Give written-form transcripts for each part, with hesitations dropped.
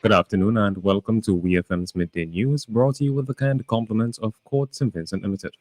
Good afternoon and welcome to WEFM's Midday News, brought to you with the kind compliments of Court St. Vincent Limited.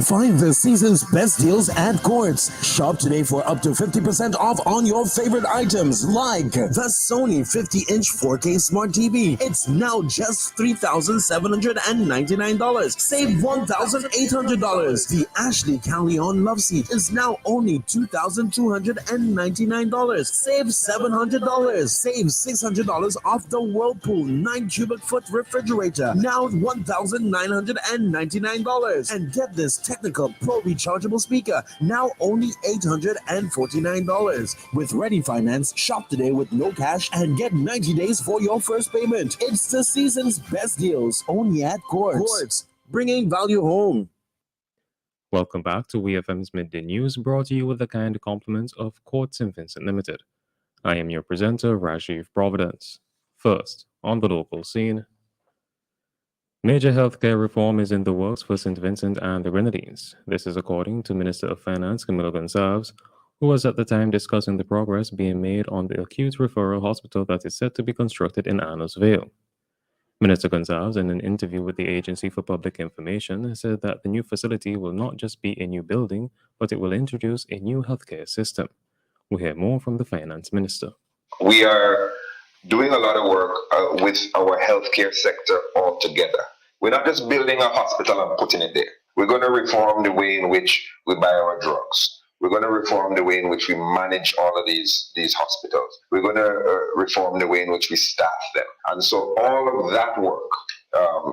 Find the season's best deals at Quartz. Shop today for up to 50% off on your favorite items like the Sony 50-inch 4K Smart TV. It's now just $3,799. Save $1,800. The Ashley Callion Love Seat is now only $2,299. Save $700. Save $600 off the Whirlpool 9 cubic foot refrigerator. Now $1,999. And get this Technical Pro rechargeable speaker, now only $849. With Ready Finance, shop today with no cash and get 90 days for your first payment. It's the season's best deals, only at Quartz. Quartz, bringing value home. Welcome back to WEFM's Midday News, brought to you with the kind compliments of Court St. Vincent Limited. I am your presenter, Rajiv Providence. First, on the local scene. Major healthcare reform is in the works for St. Vincent and the Grenadines. This is according to Minister of Finance Camilo Gonçalves, who was at the time discussing the progress being made on the acute referral hospital that is set to be constructed in Annos Vale. Minister Gonçalves, in an interview with the Agency for Public Information, said that the new facility will not just be a new building, but it will introduce a new healthcare system. We'll hear more from the Finance Minister. We are doing a lot of work with our healthcare sector altogether. We're not just building a hospital and putting it there. We're going to reform the way in which we buy our drugs. We're going to reform the way in which we manage all of these hospitals. We're going to reform the way in which we staff them. And so all of that work,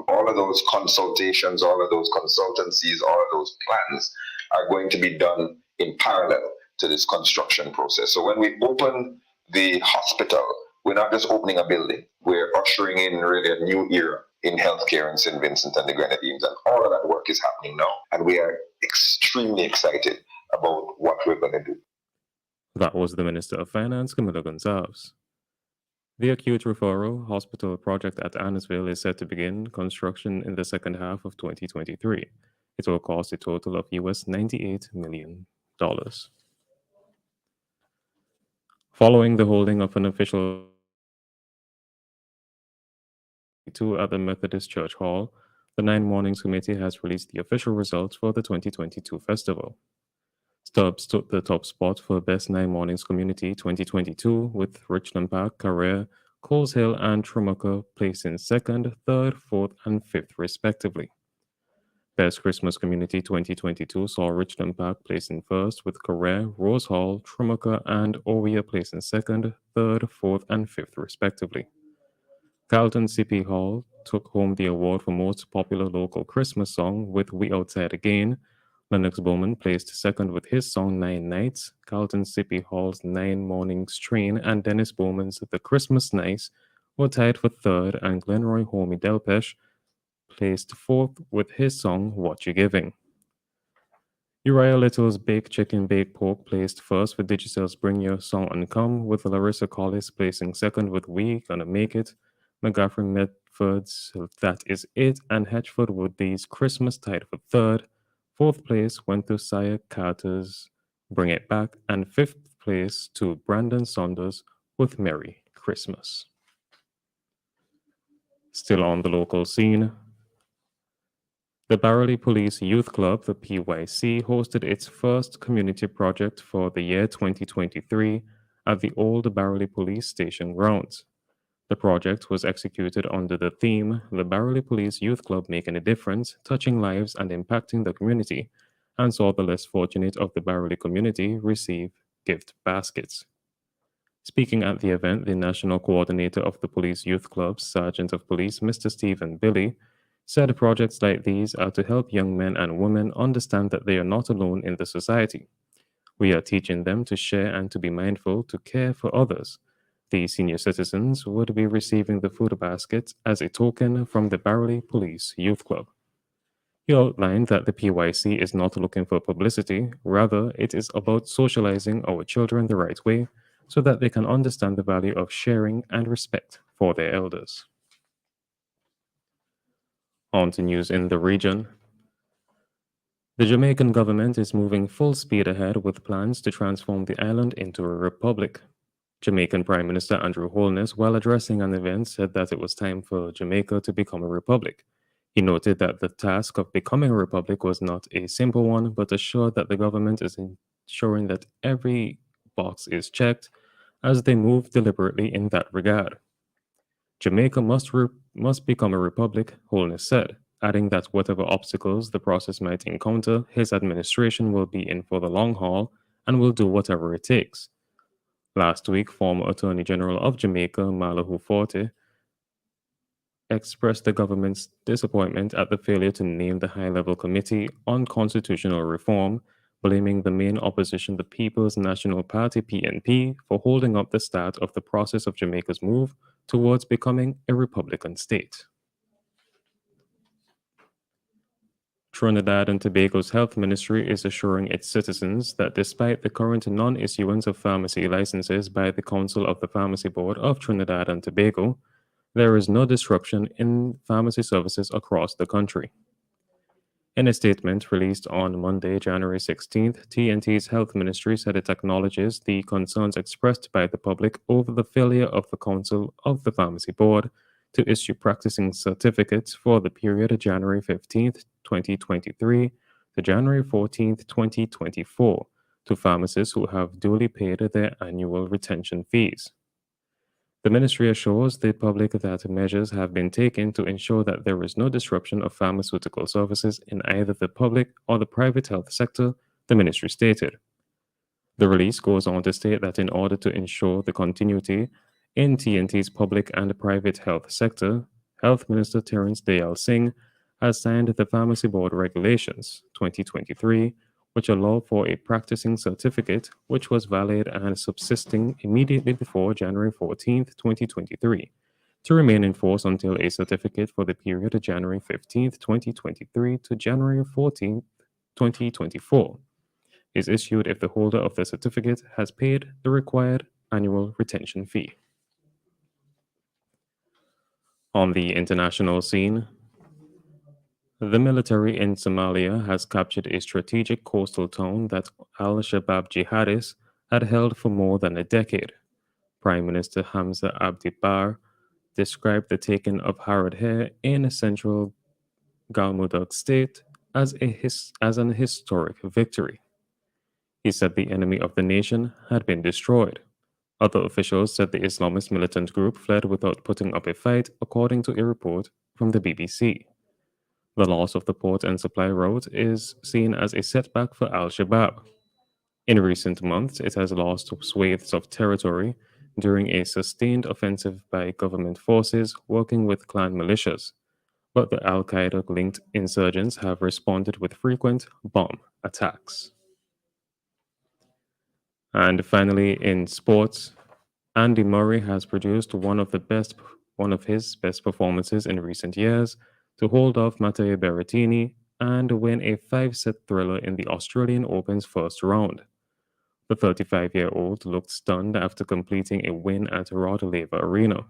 all of those consultations, all of those consultancies, all of those plans are going to be done in parallel to this construction process. So when we open the hospital, we're not just opening a building. We're ushering in really a new era in healthcare in St. Vincent and the Grenadines. And all of that work is happening now. And we are extremely excited about what we're going to do. That was the Minister of Finance, Camilo Gonçalves. The acute referral hospital project at Annisville is set to begin construction in the second half of 2023. It will cost a total of US $98 million. Following the holding of an official at the Methodist Church Hall, the Nine Mornings Committee has released the official results for the 2022 festival. Stubbs took the top spot for Best Nine Mornings Community 2022, with Richland Park, Carrere, Coles Hill, and Trumoka placing second, third, fourth, and fifth, respectively. Best Christmas Community 2022 saw Richland Park placing first, with Carrere, Rose Hall, Trumoka, and Oria placing second, third, fourth, and fifth, respectively. Carlton CP Hall took home the award for Most Popular Local Christmas Song with We Outside Again. Lennox Bowman placed second with his song Nine Nights. Carlton CP Hall's Nine Mornings Train and Dennis Bowman's The Christmas Nights were tied for third, and Glenroy Homie Delpesh placed fourth with his song What You Giving. Uriah Little's Baked Chicken Baked Pork placed first with Digicel's Bring Your Song and Come, with Larissa Collis placing second with We Gonna Make It. McGaffrey Medford's That Is It, and Hedgeford Woodley's Christmas tied for third. Fourth place went to Sire Carter's Bring It Back, and fifth place to Brandon Saunders with Merry Christmas. Still on the local scene, the Barely Police Youth Club, the PYC, hosted its first community project for the year 2023 at the old Barely Police Station grounds. The project was executed under the theme, The Barely Police Youth Club Making a Difference, Touching Lives and Impacting the Community, and saw the less fortunate of the Barely community receive gift baskets. Speaking at the event, the National Coordinator of the Police Youth Club, Sergeant of Police Mr. Stephen Billy, said projects like these are to help young men and women understand that they are not alone in the society. We are teaching them to share and to be mindful to care for others. The senior citizens would be receiving the food baskets as a token from the Barely Police Youth Club. He outlined that the PYC is not looking for publicity, rather it is about socializing our children the right way so that they can understand the value of sharing and respect for their elders. On to news in the region. The Jamaican government is moving full speed ahead with plans to transform the island into a republic. Jamaican Prime Minister Andrew Holness, while addressing an event, said that it was time for Jamaica to become a republic. He noted that the task of becoming a republic was not a simple one, but assured that the government is ensuring that every box is checked as they move deliberately in that regard. Jamaica must become a republic, Holness said, adding that whatever obstacles the process might encounter, his administration will be in for the long haul and will do whatever it takes. Last week, former Attorney General of Jamaica, Malahu Forte, expressed the government's disappointment at the failure to name the high level committee on constitutional reform, blaming the main opposition, the People's National Party (PNP), for holding up the start of the process of Jamaica's move towards becoming a Republican state. Trinidad and Tobago's health ministry is assuring its citizens that despite the current non-issuance of pharmacy licenses by the Council of the Pharmacy Board of Trinidad and Tobago, there is no disruption in pharmacy services across the country. In a statement released on Monday, January 16th, TNT's health ministry said it acknowledges the concerns expressed by the public over the failure of the Council of the Pharmacy Board to issue practicing certificates for the period of January 15th, 2023 to January 14th, 2024 to pharmacists who have duly paid their annual retention fees. The ministry assures the public that measures have been taken to ensure that there is no disruption of pharmaceutical services in either the public or the private health sector, the ministry stated. The release goes on to state that in order to ensure the continuity in TNT's public and private health sector, Health Minister Terence Dayal Singh has signed the Pharmacy Board Regulations 2023, which allow for a practicing certificate which was valid and subsisting immediately before January 14, 2023, to remain in force until a certificate for the period of January 15, 2023 to January 14, 2024 is issued if the holder of the certificate has paid the required annual retention fee. On the international scene, the military in Somalia has captured a strategic coastal town that al-Shabaab jihadists had held for more than a decade. Prime Minister Hamza Abdi Barre described the taking of Haradher in central Galmudug state as an historic victory. He said the enemy of the nation had been destroyed. Other officials said the Islamist militant group fled without putting up a fight, according to a report from the BBC. The loss of the port and supply route is seen as a setback for al-Shabaab. In recent months, it has lost swathes of territory during a sustained offensive by government forces working with clan militias, but the al-Qaeda-linked insurgents have responded with frequent bomb attacks. And finally, in sports, Andy Murray has produced one of his best performances in recent years to hold off Matteo Berrettini and win a 5-set thriller in the Australian Open's first round. The 35-year-old looked stunned after completing a win at Rod Laver Arena.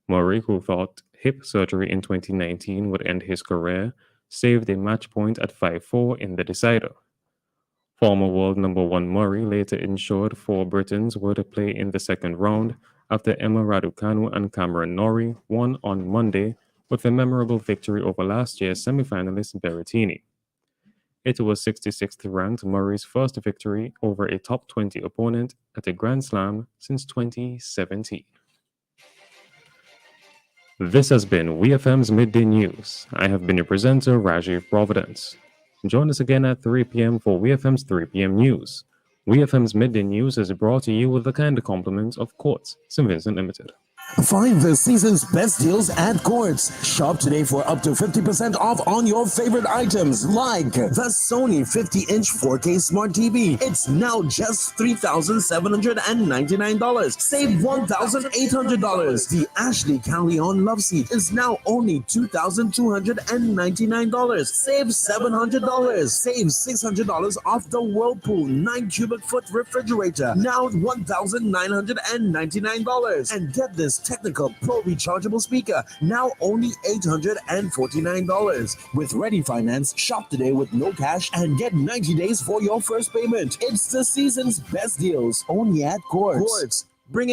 Murray, who thought hip surgery in 2019 would end his career, saved a match point at 5-4 in the decider. Former world number 1 Murray later ensured 4 Britons would play in the second round after Emma Raducanu and Cameron Norrie won on Monday with a memorable victory over last year's semi-finalist Berrettini. It was 66th ranked Murray's first victory over a top 20 opponent at a Grand Slam since 2017. This has been WEFM's Midday News. I have been your presenter, Rajiv Providence. Join us again at 3 p.m. for WEFM's 3 p.m. News. WEFM's Midday News is brought to you with the kind compliments of Quartz, St. Vincent Limited. Find the season's best deals at Quartz. Shop today for up to 50% off on your favorite items like the Sony 50-inch 4K Smart TV. It's now just $3,799. Save $1,800. The Ashley Callion Love Seat is now only $2,299. Save $700. Save $600 off the Whirlpool 9 cubic foot refrigerator. Now $1,999. And get this Technical Pro rechargeable speaker, now only $849. With Ready Finance, shop today with no cash and get 90 days for your first payment. It's the season's best deals, only at Quartz. bringing